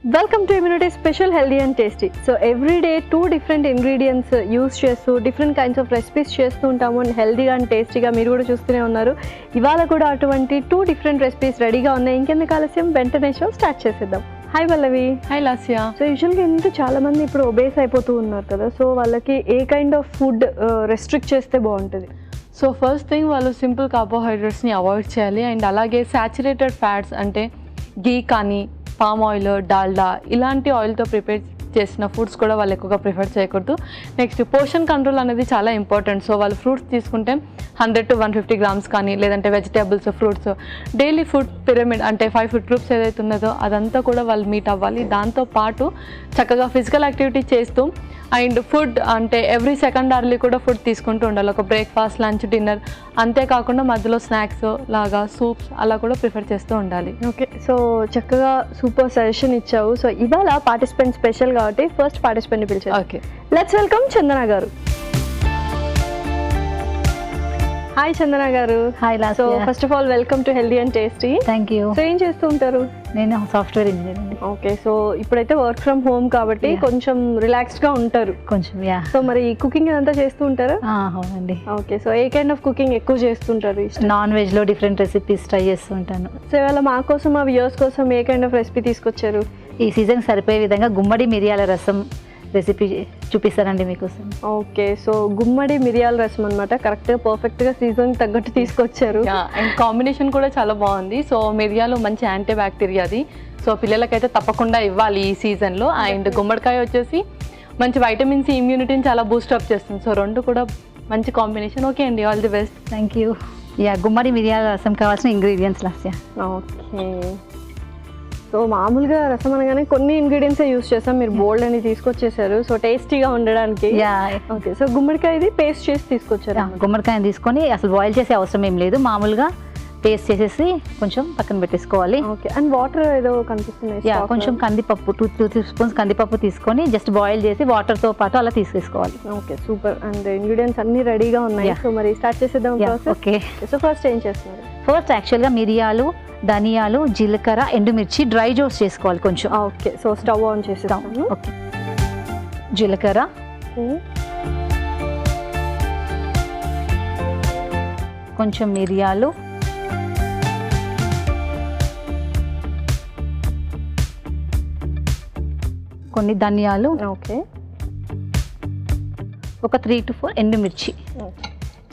Welcome to immunity special healthy and tasty. So every day 2 different ingredients use చేస్తూ different kinds of recipes చేస్తూ ఉంటాము and హెల్దీగా and టేస్టీగా మీరు కూడా చూస్తూనే ఉన్నారు. ఇవాళ కూడా అటువంటి 2 డిఫరెంట్ రెసిపీస్ రెడీగా ఉన్నాయి. ఇంకెందుకు ఆలస్యం, వెంటనే షో స్టార్ట్ చేసేద్దాం. హాయ్ పల్లవి. హాయ్ లాస్యా. సో యూజువల్గా ఏంటంటే చాలా మంది ఇప్పుడు ఒబేస్ అయిపోతూ ఉన్నారు కదా, సో వాళ్ళకి ఏ కైండ్ ఆఫ్ ఫుడ్ రెస్ట్రిక్ట్ చేస్తే బాగుంటుంది? సో ఫస్ట్ థింగ్ వాళ్ళు సింపుల్ కార్బోహైడ్రేట్స్ని అవాయిడ్ చేయాలి అండ్ అలాగే సాచురేటెడ్ ఫ్యాట్స్ అంటే గీ కానీ పామ్ ఆయిల్, డాల్డా ఇలాంటి ఆయిల్తో ప్రిపేర్ చేసిన ఫుడ్స్ కూడా వాళ్ళు ఎక్కువగా ప్రిఫర్ చేయకూడదు. నెక్స్ట్ పోర్షన్ కంట్రోల్ అనేది చాలా ఇంపార్టెంట్. సో వాళ్ళు ఫ్రూట్స్ తీసుకుంటే 100 to 150 grams కానీ లేదంటే vegetables, fruits, daily food pyramid అంటే 5 food groups ఏదైతే ఉన్నదో అదంతా కూడా వాళ్ళు మీట్ అవ్వాలి. దాంతోపాటు చక్కగా ఫిజికల్ యాక్టివిటీ చేస్తూ అండ్ ఫుడ్ అంటే ఎవ్రీ సెకండ్ అవర్లీ కూడా ఫుడ్ తీసుకుంటూ ఉండాలి. ఒక బ్రేక్ఫాస్ట్, లంచ్, డిన్నర్, అంతేకాకుండా మధ్యలో స్నాక్స్ లాగా సూప్స్ అలా కూడా ప్రిఫర్ చేస్తూ ఉండాలి. ఓకే, సో చక్కగా సూపర్ సజెషన్ ఇచ్చావు. సో ఇవాళ పార్టిసిపెంట్ స్పెషల్ కాబట్టి ఫస్ట్ పార్టిసిపెంట్ని పిలిచారు. ఓకే, లెట్స్ వెల్కమ్ చందన గారు. హాయ్ చందన గారు. Hi Lasya. So first of all welcome to healthy and tasty. Thank you. So ఏం చేస్తూ ఉంటారు? నేను సాఫ్ట్వేర్ ఇంజనీర్ అండి. ఓకే, సో ఇప్పుడైతే వర్క్ ఫ్రమ్ హోమ్ కాబట్టి కొంచెం రిలాక్స్డ్ గా ఉంటారు కొంచెం. యా. సో మరి కుకింగ్ అంతా చేస్తూ ఉంటారా? అవునండి. Okay, so A kind of cooking ఎక్కువ చేస్తుంటారు? నాన్ వెజ్ లో డిఫరెంట్ రెసిపీస్ ట్రై చేస్తూ ఉంటాను. సో ఇవాళ మా కోసం, మా వ్యూయర్స్ కోసం ఏ కైండ్ ఆఫ్ రెసిపీ తీసుకొచ్చారు? ఈ సీజన్ సరిపోయే విధంగా గుమ్మడి మిరియాల రసం రెసిపీ చూపిస్తానండి మీకోసం. ఓకే, సో గుమ్మడి మిరియాల రసం అనమాట. కరెక్ట్గా పర్ఫెక్ట్గా సీజన్ తగ్గట్టు తీసుకొచ్చారు. అండ్ కాంబినేషన్ కూడా చాలా బాగుంది. సో మిరియాలు మంచి యాంటీ బ్యాక్టీరియాది. సో పిల్లలకైతే తప్పకుండా ఇవ్వాలి ఈ సీజన్లో. అండ్ గుమ్మడికాయ వచ్చేసి మంచి వైటమిన్ సి, ఇమ్యూనిటీని చాలా బూస్టప్ చేస్తుంది. సో రెండు కూడా మంచి కాంబినేషన్. ఓకే అండి, all the best. Thank you. Yeah, గుమ్మడి మిరియాల రసం కావాల్సిన ఇంగ్రీడియంట్స్ లాస్యా. ఓకే, సో మామూలుగా రసం అనగానే కొన్ని ఇంగ్రీడియంట్స్ యూస్ చేస్తాం, మీరు బోల్డ్ అని తీసుకొచ్చేసారు సో టేస్టీగా ఉండడానికి. యా. ఓకే, సో గుమ్మడికాయ ఇది పేస్ట్ చేసి తీసుకొచ్చారు. గుమ్మడికాయని తీసుకొని అసలు బాయిల్ చేసే అవసరం ఏం లేదు, మామూలుగా పేస్ట్ చేసేసి కొంచెం పక్కన పెట్టేసుకోవాలి. ఓకే, అండ్ వాటర్ ఏదో కనిపిస్తుంది. యా, కొంచెం కందిపప్పు 2 స్పూన్స్ కందిపప్పు తీసుకొని జస్ట్ బాయిల్ చేసి వాటర్తో పాటు అలా తీసేసుకోవాలి. Okay, super. అండ్ ఇంగ్రీడియంట్స్ అన్ని రెడీగా ఉన్నాయి. సో మరి స్టార్ట్ చేసేద్దాం ప్రాసెస్. ఓకే, సో ఫస్ట్ ఏం చేస్తున్నారు? ఫస్ట్ యాక్చువల్గా మిరియాలు, ధనియాలు, జీలకర్ర, ఎండుమిర్చి డ్రై రోస్ట్ చేసుకోవాలి కొంచెం. ఓకే, సో స్టవ్ ఆన్ చేసేద్దాం. ఓకే, జీలకర్ర, కొంచెం మిరియాలు, కొన్ని ధనియాలు, ఓకే, ఒక 3 to 4 ఎండుమిర్చి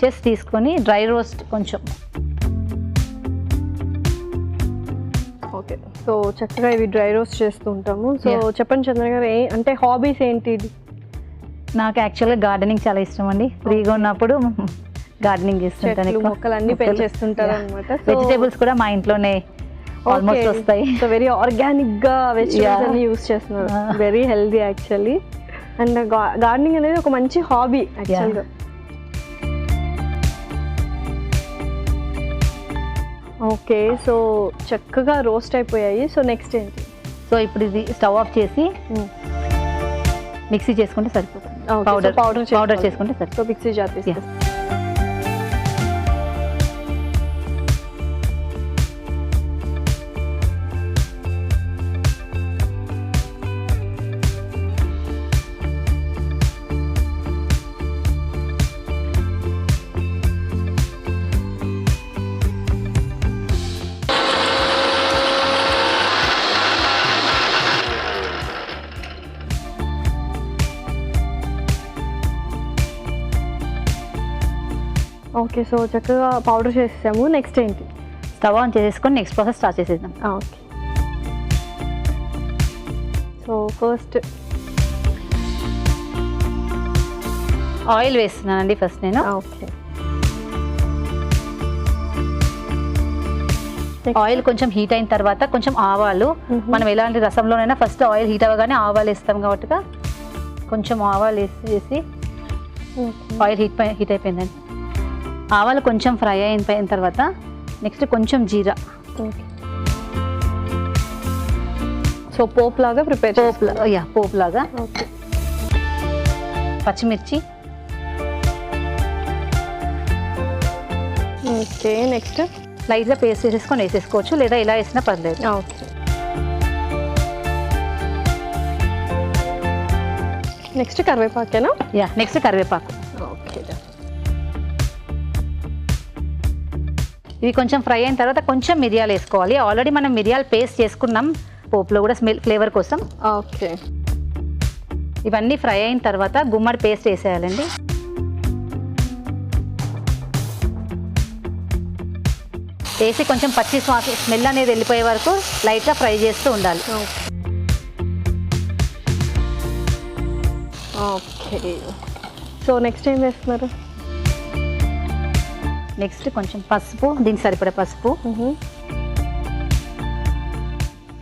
చేసి తీసుకొని డ్రై రోస్ట్ కొంచెం. ఓకే, సో చక్కగా ఇవి డ్రై రోస్ట్ చేస్తూ ఉంటాము. సో చెప్పండి చంద్ర గారు, అంటే హాబీస్ ఏంటి? నాకు యాక్చువల్గా గార్డెనింగ్ చాలా ఇష్టం అండి. ఫ్రీగా ఉన్నప్పుడు గార్డెనింగ్ చేస్తుంటాను. మొక్కలు అన్ని పెంచేస్తుంటారు అనమాట. వెజిటేబుల్స్ కూడా మా ఇంట్లోనే ఆల్మోస్ట్ వస్తాయి. సో వెరీ ఆర్గానిక్ గా వెజిటేబుల్స్ అన్ని యూస్ చేస్తున్నారు. Very healthy actually. And gardening అనేది ఒక మంచి హాబీ యాక్చువల్గా. ఓకే, సో చక్కగా రోస్ట్ అయిపోయాయి. సో నెక్స్ట్ ఏంటి? సో ఇప్పుడు ఇది స్టవ్ ఆఫ్ చేసి మిక్సీ చేసుకుంటే సరిపోతుంది. పౌడర్ చేసుకుంటే సరిపోతుంది. సో మిక్సీ జార్ తీసుకో. ఓకే, సో చక్కగా పౌడర్ చేసేసాము. నెక్స్ట్ ఏంటి? స్టవ్ ఆన్ చేసేసుకొని నెక్స్ట్ ప్రాసెస్ స్టార్ట్ చేసేద్దాం. ఓకే, సో ఫస్ట్ ఆయిల్ వేస్తున్నానండి ఫస్ట్ నేను. ఓకే, ఆయిల్ కొంచెం హీట్ అయిన తర్వాత కొంచెం ఆవాలు, మనం ఎలాంటి రసంలోనైనా ఫస్ట్ ఆయిల్ హీట్ అవ్వగానే ఆవాలు వేస్తాం కాబట్టి కొంచెం ఆవాలు వేసి ఆయిల్ హీట్ అయిపోయిందండి. ఆవాలు కొంచెం ఫ్రై అయిన తర్వాత నెక్స్ట్ కొంచెం జీరా. సో పోపు లాగా ప్రిపేర్ పోపు లాగా. పచ్చిమిర్చి. ఓకే, నెక్స్ట్ లైట్గా పేస్ట్ చేసేసుకొని వేసేసుకోవచ్చు, లేదా ఇలా వేసినా పర్లేదు. ఓకే, నెక్స్ట్ కరివేపాకేనా? యా, నెక్స్ట్ కరివేపాకు. ఓకే. ఇవి కొంచెం ఫ్రై అయిన తర్వాత కొంచెం మిరియాలు వేసుకోవాలి. ఆల్రెడీ మనం మిరియాలు పేస్ట్ చేసుకున్నాం పోపులో కూడా ఫ్లేవర్ కోసం. ఓకే. ఇవన్నీ ఫ్రై అయిన తర్వాత గుమ్మడి పేస్ట్ వేసేయాలండి. వేసి కొంచెం పచ్చి స్మెల్ అనేది వెళ్ళిపోయే వరకు లైట్గా ఫ్రై చేస్తూ ఉండాలి. ఓకే. సో నెక్స్ట్ ఏం వేస్తున్నారు? నెక్స్ట్ కొంచెం పసుపు, దీనికి సరిపడే పసుపు.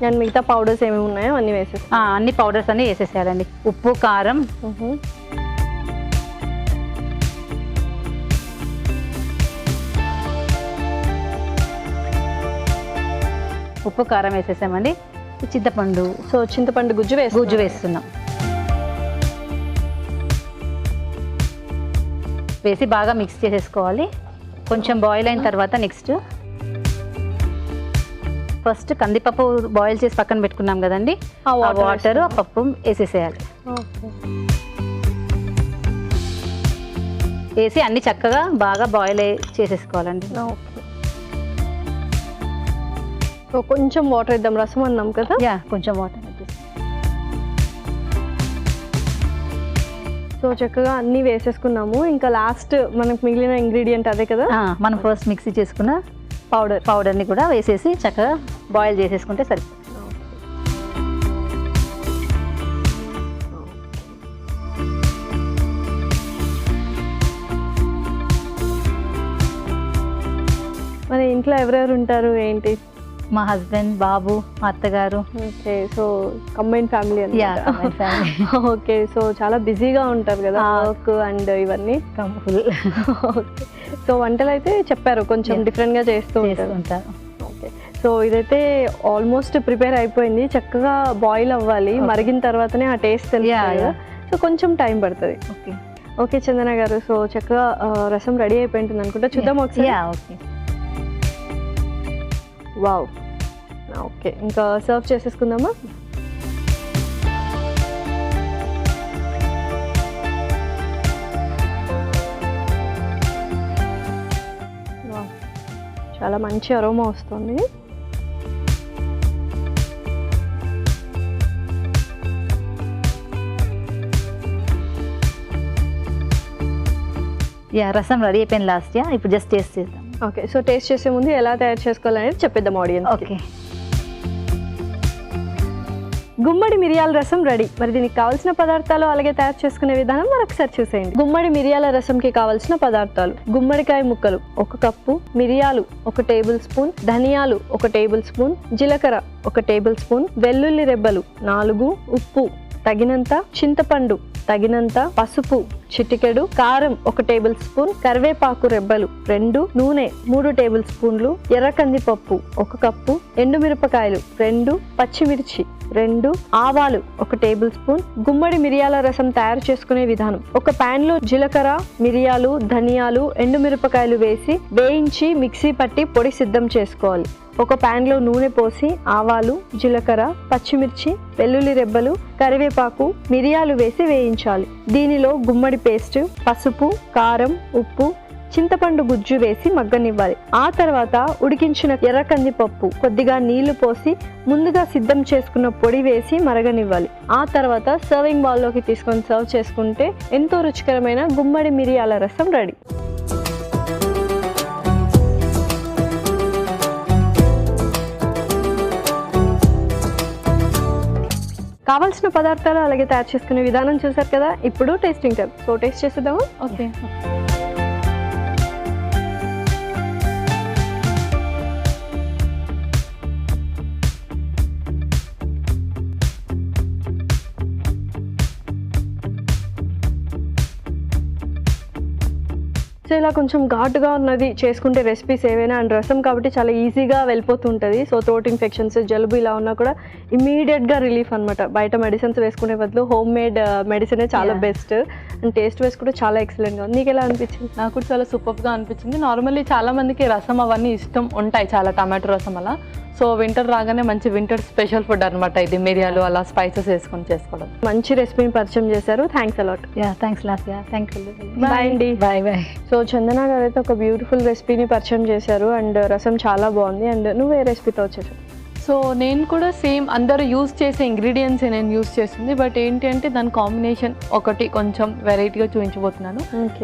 అండ్ మిగతా పౌడర్స్ ఏమేమి ఉన్నాయో అన్నీ వేసేసి అన్ని పౌడర్స్ అన్నీ వేసేసేయాలండి. ఉప్పు, కారం, ఉప్పు కారం వేసేసామండి. చింతపండు, సో చింతపండు గుజ్జు వేస్తున్నాం. వేసి బాగా మిక్స్ చేసేసుకోవాలి. కొంచెం బాయిల్ అయిన తర్వాత నెక్స్ట్ ఫస్ట్ కందిపప్పు బాయిల్ చేసి పక్కన పెట్టుకున్నాం కదండి, ఆ వాటర్ ఆ పప్పు వేసేసేయాలి. వేసి అన్ని చక్కగా బాగా బాయిల్ చేసేసుకోవాలండి. సో కొంచెం వాటర్ వేద్దాం, రసం అన్నాం కదా. యా, కొంచెం వాటర్. సో చక్కగా అన్నీ వేసేసుకున్నాము. ఇంకా లాస్ట్ మనకు మిగిలిన ఇంగ్రీడియంట్ అదే కదా, మనం ఫస్ట్ మిక్సీ చేసుకున్న పౌడర్ని కూడా వేసేసి చక్కగా బాయిల్ చేసేసుకుంటే సరిపోతుంది. మన ఇంట్లో ఎవరెవరు ఉంటారు ఏంటి? మా హస్బెండ్, బాబు, మా అత్తగారు. Okay. So combine family. Okay. So చాలా బిజీగా ఉంటారు కదా వర్క్ అండ్ ఇవన్నీ. ఓకే. సో వంటలు అయితే చెప్పారు కొంచెం డిఫరెంట్గా చేస్తూ ఉంటారు. ఓకే. సో ఇదైతే ఆల్మోస్ట్ ప్రిపేర్ అయిపోయింది. చక్కగా బాయిల్ అవ్వాలి, మరిగిన తర్వాతనే ఆ టేస్ట్ తెలుస్తుంది. సో కొంచెం టైం పడుతుంది. ఓకే. ఓకే చందన గారు, సో చక్కగా రసం రెడీ అయిపోయింటుంది అనుకుంటా. చూద్దాం ఒకసారి. ఓకే. వావ్. ఓకే, ఇంకా సర్వ్ చేసేసుకుందామా? చాలా మంచి అరోమా వస్తుంది. యా, రసం రెడీ అయిపోయింది లాస్ట్. ఇప్పుడు జస్ట్ టేస్ట్ చేద్దాం. ఓకే. సో టేస్ట్ చేసే ముందు ఎలా తయారు చేసుకోవాలనేది చెప్పేద్దాం ఆడియన్స్. ఓకే. గుమ్మడి మిరియాల రసం రెడీ. మరి దీనికి కావాల్సిన పదార్థాలు అలాగే తయారు చేసుకునే విధానం మరొకసారి చూసేయండి. గుమ్మడి మిరియాల రసంకి కావాల్సిన పదార్థాలు: గుమ్మడికాయ ముక్కలు 1 కప్పు, మిరియాలు 1 టేబుల్ స్పూన్, ధనియాలు 1 టేబుల్ స్పూన్, జీలకర్ర 1 టేబుల్ స్పూన్, వెల్లుల్లి రెబ్బలు 4, ఉప్పు తగినంత, చింతపండు తగినంత, పసుపు చిటికెడు, కారం 1 టేబుల్ స్పూన్, కరివేపాకు రెబ్బలు 2, నూనె 3 టేబుల్ స్పూన్లు, ఎర్ర కందిపప్పు 1 కప్పు, ఎండుమిరపకాయలు 2, పచ్చిమిర్చి 2, ఆవాలు 1 టేబుల్ స్పూన్. గుమ్మడి మిరియాల రసం తయారు చేసుకునే విధానం: ఒక ప్యాన్ లో జీలకర్ర, మిరియాలు, ధనియాలు, ఎండుమిరపకాయలు వేసి వేయించి మిక్సీ పట్టి పొడి సిద్ధం చేసుకోవాలి. ఒక ప్యాన్ లో నూనె పోసి ఆవాలు, జీలకర్ర, పచ్చిమిర్చి, వెల్లుల్లి రెబ్బలు, కరివేపాకు, మిరియాలు వేసి వేయించాలి. దీనిలో గుమ్మడి పేస్ట్, పసుపు, కారం, ఉప్పు, చింతపండు గుజ్జు వేసి మగ్గనివ్వాలి. ఆ తర్వాత ఉడికించిన ఎర్ర కందిపప్పు, కొద్దిగా నీళ్లు పోసి ముందుగా సిద్ధం చేసుకున్న పొడి వేసి మరగనివ్వాలి. ఆ తర్వాత సర్వింగ్ బౌల్లోకి తీసుకొని సర్వ్ చేసుకుంటే ఎంతో రుచికరమైన గుమ్మడి మిరియాల రసం రెడీ. కావాల్సిన పదార్థాలు అలాగే తయారు చేసుకునే విధానం చూసారు కదా. ఇప్పుడు టేస్టింగ్ టైం. సో టేస్ట్ చేసేద్దామా? ఓకే. సో ఇలా కొంచెం ఘాటుగా ఉన్నది చేసుకుంటే రెసిపీస్ ఏవైనా, అండ్ రసం కాబట్టి చాలా ఈజీగా వెళ్ళిపోతుంటుంది. సో థ్రోట్ ఇన్ఫెక్షన్స్, జలుబు ఇలా ఉన్నా కూడా ఇమీడియట్గా రిలీఫ్ అనమాట. బయట మెడిసిన్స్ వేసుకునే బదులు హోమ్ మేడ్ మెడిసినే చాలా బెస్ట్. అండ్ టేస్ట్ వైస్ కూడా చాలా ఎక్సలెంట్గా ఉంది. నీకు ఎలా అనిపించింది? నాకు కూడా చాలా సూపర్గా అనిపించింది. నార్మల్లీ చాలా మందికి రసం అవన్నీ ఇష్టం ఉంటాయి, చాలా టమాటో రసం అలా. సో వింటర్ రాగానే మంచి వింటర్ స్పెషల్ ఫుడ్ అనమాట ఇది, మిరియాలు అలా స్పైసెస్ వేసుకొని చేసుకోవడం. మంచి రెసిపీని పరిచయం చేశారు, thanks a lot. Thanks Lasya, thank you. Bye అండి. Bye bye. సో చందన గారు అయితే ఒక బ్యూటిఫుల్ రెసిపీని పరిచయం చేశారు అండ్ రసం చాలా బాగుంది. అండ్ నువ్వు ఏ రెసిపీతో వచ్చేసావు? సో నేను కూడా సేమ్ అందరూ యూస్ చేసే ఇంగ్రీడియంట్స్ నేను యూస్ చేస్తుంది, బట్ ఏంటి అంటే దాని కాంబినేషన్ ఒకటి కొంచెం వెరైటీగా చూపించబోతున్నాను.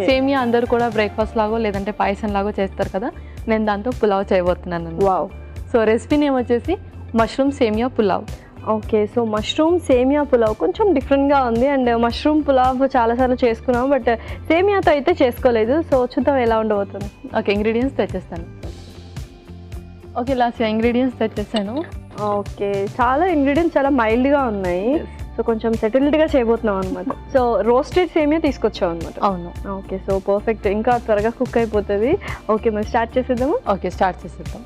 సేమియా అందరూ కూడా బ్రేక్ఫాస్ట్ లాగో లేదంటే పాయసం లాగో చేస్తారు కదా, నేను దాంతో పులావ్ చేయబోతున్నాను. వావ్. సో రెసిపీ నేమ్ వచ్చేసి మష్రూమ్ సేమియా పులావ్. ఓకే, సో మష్రూమ్ సేమియా పులావ్ కొంచెం డిఫరెంట్గా ఉంది. అండ్ మష్రూమ్ పులావ్ చాలాసార్లు చేసుకున్నాం, బట్ సేమియాతో అయితే చేసుకోలేదు. సో చూద్దాం ఎలా ఉండబోతుంది. ఓకే, ఇంగ్రీడియంట్స్ తెచ్చేస్తాను. ఓకే లాస్ట్ ఇంగ్రీడియంట్స్ తెచ్చేసాను. ఓకే, చాలా ఇంగ్రీడియంట్స్ చాలా మైల్డ్గా ఉన్నాయి. సో కొంచెం సెటిల్డ్గా చేయబోతున్నాం అనమాట. సో రోస్టెడ్ సేమియా తీసుకొచ్చాం అనమాట. అవును. ఓకే, సో పర్ఫెక్ట్, ఇంకా త్వరగా కుక్ అయిపోతుంది. ఓకే, మరి స్టార్ట్ చేసేద్దాము. ఓకే, స్టార్ట్ చేసేద్దాం.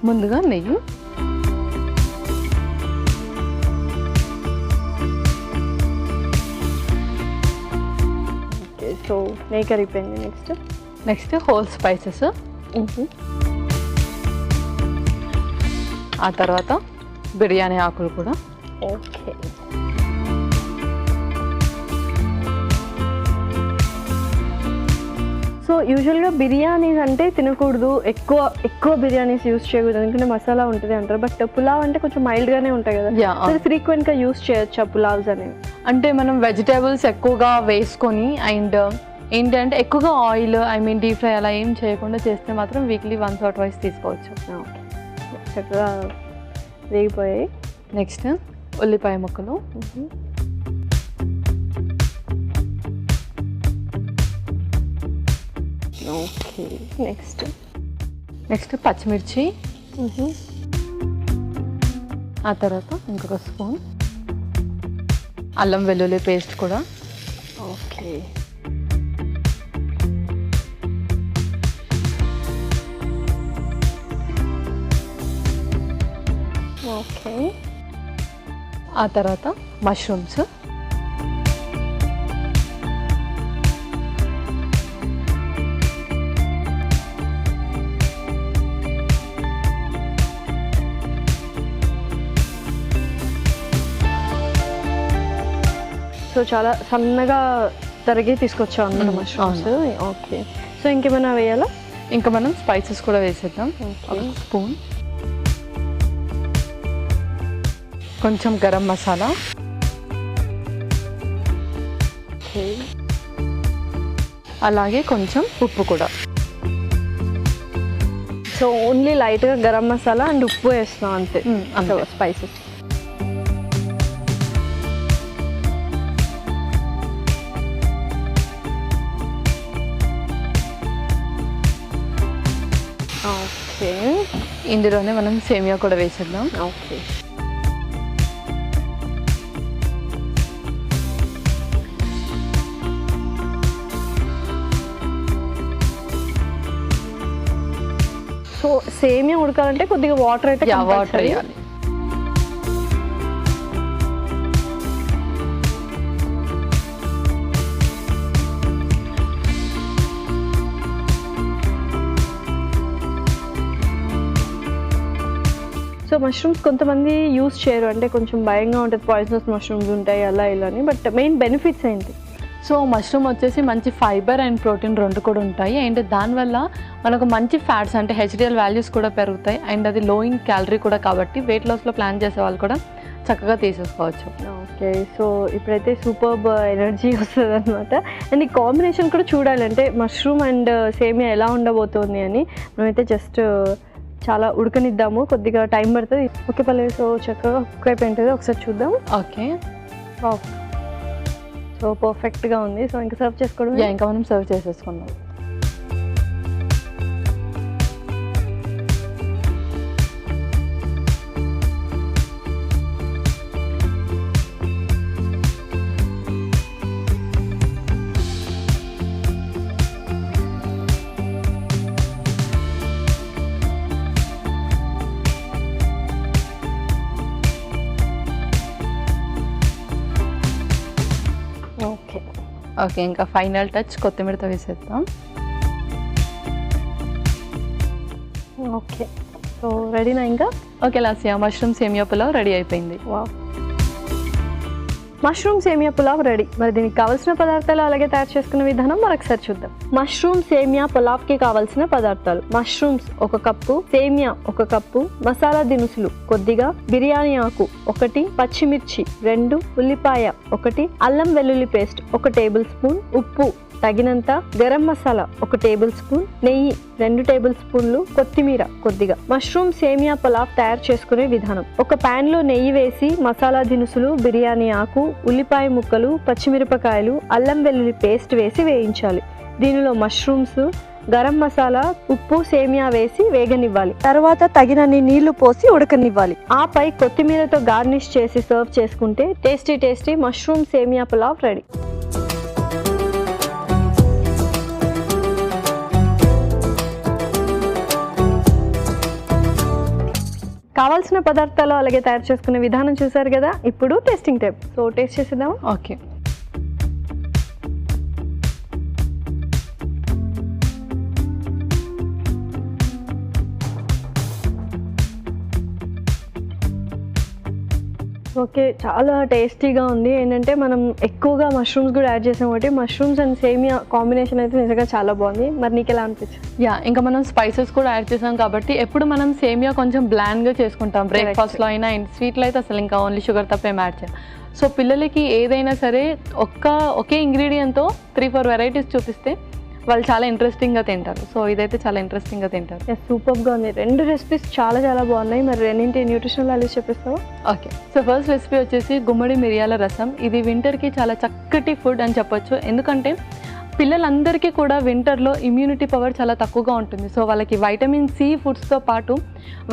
ముందుగా నెయ్యి, ఓకే, సో నెయ్యి కరిగిపోయింది. నెక్స్ట్ హోల్ స్పైసెస్, ఆ తర్వాత బిర్యానీ ఆకులు కూడా. ఓకే, సో యూజువల్గా బిర్యానీస్ అంటే తినకూడదు, ఎక్కువ బిర్యానీస్ యూస్ చేయకూడదు ఎందుకంటే మసాలా ఉంటుంది అంటారు. బట్ పులావ్ అంటే కొంచెం మైల్డ్గానే ఉంటాయి కదా, ఫ్రీక్వెంట్గా యూస్ చేయొచ్చా పులావ్స్ అనేవి? అంటే మనం వెజిటేబుల్స్ ఎక్కువగా వేసుకొని అండ్ ఏంటంటే ఎక్కువగా ఆయిల్ డీప్ ఫ్రై అలా ఏం చేయకుండా చేస్తే మాత్రం వీక్లీ 1 or 2 తీసుకోవచ్చు. ఓకే, చక్కగా వేగిపోయాయి. నెక్స్ట్ ఉల్లిపాయ ముక్కలు, ఓకే, నెక్స్ట్ పచ్చిమిర్చి, ఆ తర్వాత ఇంకొక స్పూన్ అల్లం వెల్లుల్లి పేస్ట్ కూడా. ఓకే, ఓకే, ఆ తర్వాత మష్రూమ్స్, సో చాలా సన్నగా తరిగి తీసుకొచ్చాం అన్నమాట మష్రూమ్స్. ఓకే, సో ఇంకేమైనా వేయాలా? ఇంకా మనం స్పైసెస్ కూడా వేసేద్దాం. ఒక స్పూన్ కొంచెం గరం మసాలా, అలాగే కొంచెం ఉప్పు కూడా. సో ఓన్లీ లైట్గా గరం మసాలా అండ్ ఉప్పు వేస్తున్నాం అంతే, స్పైసెస్. ఓకే, ఇందులోనే మనం సేమియా కూడా వేసేద్దాం. ఓకే, సో సేమియా ఉడకాలంటే కొద్దిగా వాటర్ అయితే వాటర్ వేయాలి. సో మష్రూమ్స్ కొంతమంది యూస్ చేయరు, అంటే కొంచెం భయంగా ఉంటుంది, పాయిజనస్ మష్రూమ్స్ ఉంటాయి అలా ఇలా అని. బట్ మెయిన్ బెనిఫిట్స్ ఏంటి? సో మష్రూమ్ వచ్చేసి మంచి ఫైబర్ అండ్ ప్రోటీన్ రెండు కూడా ఉంటాయి. అండ్ దానివల్ల మనకు మంచి ఫ్యాట్స్ అంటే HDL వాల్యూస్ కూడా పెరుగుతాయి. అండ్ అది లో ఇన్ క్యాలరీ కూడా కాబట్టి వెయిట్ లాస్లో ప్లాన్ చేసే వాళ్ళు కూడా చక్కగా తీసేసుకోవచ్చు. ఓకే, సో ఇప్పుడైతే సూపర్బ్ ఎనర్జీ వస్తుంది అనమాట. అండ్ ఈ కాంబినేషన్ కూడా చూడాలి, అంటే మష్రూమ్ అండ్ సేమియా ఎలా ఉండబోతుంది అని. మనమైతే జస్ట్ చాలా ఉడకనిద్దాము, కొద్దిగా టైం పడుతుంది. ఓకే పల్లవి, సో చక్కగా కుక్ అయిపోయింటుంది, ఒకసారి చూద్దాం. ఓకే, సో పర్ఫెక్ట్గా ఉంది. సో ఇంకా సర్వ్ చేసుకోవడం, ఇంకా మనం సర్వ్ చేసేసుకుందాం. ఓకే, ఇంకా ఫైనల్ టచ్ కొత్తిమీరతో వేసేద్దాం. ఓకే, సో రెడీనా ఇంకా? ఓకే లాస్యా, మష్రూమ్ సేమియా పులావ్ రెడీ అయిపోయింది. వావ్, మష్రూమ్ సేమియా పులావ్ రెడీ. మరి దీనికి కావాల్సిన పదార్థాలు అలాగే తయారు చేసుకునే విధానం మరొకసారి చూద్దాం. మష్రూమ్ సేమియా పులావ్కి కావాల్సిన పదార్థాలు: మష్రూమ్స్ 1 కప్పు, సేమియా 1 కప్పు, మసాలా దినుసులు కొద్దిగా, బిర్యానీ ఆకు 1, పచ్చిమిర్చి 2, ఉల్లిపాయ 1, అల్లం వెల్లుల్లి పేస్ట్ 1 టేబుల్ స్పూన్, ఉప్పు తగినంత, గరం మసాలా 1 టేబుల్ స్పూన్, నెయ్యి 2 టేబుల్ స్పూన్లు, కొత్తిమీర కొద్దిగా. మష్రూమ్ సేమియా పులావ్ తయారు చేసుకునే విధానం: ఒక పాన్ లో నెయ్యి వేసి మసాలా దినుసులు, బిర్యానీ ఆకు, ఉల్లిపాయ ముక్కలు, పచ్చిమిరపకాయలు, అల్లం వెల్లుల్లి పేస్ట్ వేసి వేయించాలి. దీనిలో మష్రూమ్స్, గరం మసాలా, ఉప్పు, సేమియా వేసి వేగనివ్వాలి. తర్వాత తగినన్ని నీళ్లు పోసి ఉడకనివ్వాలి. ఆపై కొత్తిమీరతో గార్నిష్ చేసి సర్వ్ చేసుకుంటే టేస్టీ మష్రూమ్ సేమియా పులావ్ రెడీ. కావాల్సిన పదార్థాలు అలాగే తయారు చేసుకునే విధానం చూసారు కదా. ఇప్పుడు టేస్టింగ్ టైప్. సో టేస్ట్ చేసేద్దాం. ఓకే, ఓకే, చాలా టేస్టీగా ఉంది. ఏంటంటే మనం ఎక్కువగా మష్రూమ్స్ కూడా యాడ్ చేసాం కాబట్టి మష్రూమ్స్ అండ్ సేమియా కాంబినేషన్ అయితే నిజంగా చాలా బాగుంది. మరి నీకు ఎలా అనిపించింది? యా, ఇంకా మనం స్పైసెస్ కూడా యాడ్ చేసాం కాబట్టి ఎప్పుడు మనం సేమియా కొంచెం బ్లాండ్గా చేసుకుంటాం బ్రేక్ఫాస్ట్లో అయినా, అండ్ స్వీట్లో అయితే అసలు ఇంకా ఓన్లీ షుగర్ తప్ప ఏం యాడ్ చేయాలి. సో పిల్లలకి ఏదైనా సరే ఒకే ఇంగ్రీడియంట్తో 3-4 వెరైటీస్ చూపిస్తే వాళ్ళు చాలా ఇంట్రెస్టింగ్గా తింటారు. సో ఇదైతే చాలా ఇంట్రెస్టింగ్గా తింటారు. సూపర్గా ఉంది. 2 రెసిపీస్ చాలా బాగున్నాయి. మరి రెండింటి న్యూట్రిషనల్ వాల్యూస్ చెప్పిస్తావా? ఓకే, సో ఫస్ట్ రెసిపీ వచ్చేసి గుమ్మడి మిరియాల రసం. ఇది వింటర్కి చాలా చక్కటి ఫుడ్ అని చెప్పొచ్చు. ఎందుకంటే పిల్లలందరికీ కూడా వింటర్లో ఇమ్యూనిటీ పవర్ చాలా తక్కువగా ఉంటుంది. సో వాళ్ళకి వైటమిన్ సి ఫుడ్స్తో పాటు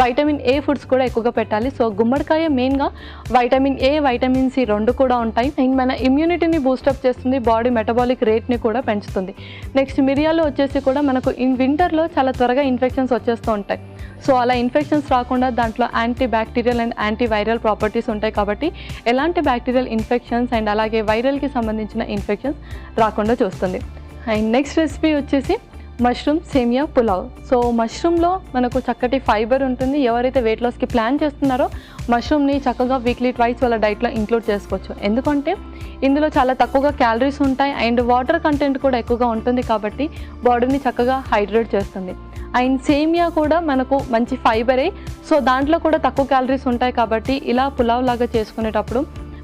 వైటమిన్ ఏ ఫుడ్స్ కూడా ఎక్కువగా పెట్టాలి. సో గుమ్మడికాయ మెయిన్గా వైటమిన్ ఏ, వైటమిన్ సి 2 కూడా ఉంటాయి. అండ్ మన ఇమ్యూనిటీని బూస్టప్ చేస్తుంది, బాడీ మెటబాలిక్ రేట్ని కూడా పెంచుతుంది. నెక్స్ట్ మిరియాలు వచ్చేసి కూడా మనకు వింటర్లో చాలా త్వరగా ఇన్ఫెక్షన్స్ వచ్చేస్తూ ఉంటాయి. సో అలా ఇన్ఫెక్షన్స్ రాకుండా దాంట్లో anti bacterial and anti viral properties ఉంటాయి కాబట్టి ఎలాంటి బ్యాక్టీరియల్ ఇన్ఫెక్షన్స్ అండ్ అలాగే వైరల్కి సంబంధించిన ఇన్ఫెక్షన్స్ రాకుండా చూస్తుంది. అండ్ నెక్స్ట్ రెసిపీ వచ్చేసి మష్రూమ్ సేమియా పులావ్. సో మష్రూమ్లో మనకు చక్కటి ఫైబర్ ఉంటుంది. ఎవరైతే వెయిట్ లాస్కి ప్లాన్ చేస్తున్నారో మష్రూమ్ని చక్కగా వీక్లీ ట్వైస్ వాళ్ళ డైట్లో ఇంక్లూడ్ చేసుకోవచ్చు. ఎందుకంటే ఇందులో చాలా తక్కువగా క్యాలరీస్ ఉంటాయి అండ్ వాటర్ కంటెంట్ కూడా ఎక్కువగా ఉంటుంది కాబట్టి బాడీని చక్కగా హైడ్రేట్ చేస్తుంది. అండ్ సేమియా కూడా మనకు మంచి ఫైబరే, సో దాంట్లో కూడా తక్కువ క్యాలరీస్ ఉంటాయి కాబట్టి ఇలా పులావ్ లాగా చేసుకునేటప్పుడు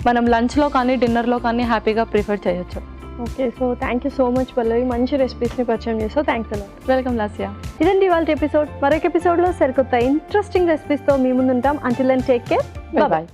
మనం లంచ్లో కానీ డిన్నర్లో కానీ హ్యాపీగా ప్రిఫర్ చేయొచ్చు. Okay, so thank you so much Pallavi. మంచి రెసిపీస్ని పరిచయం చేసావు. Thanks a lot. వెల్కమ్ లాస్యా. ఇదండి ఇవాళ ఎపిసోడ్. మరొక ఎపిసోడ్లో సరికొత్త ఇంట్రెస్టింగ్ రెసిపీస్తో మీ ముందుంటాం. Until then take care. Bye.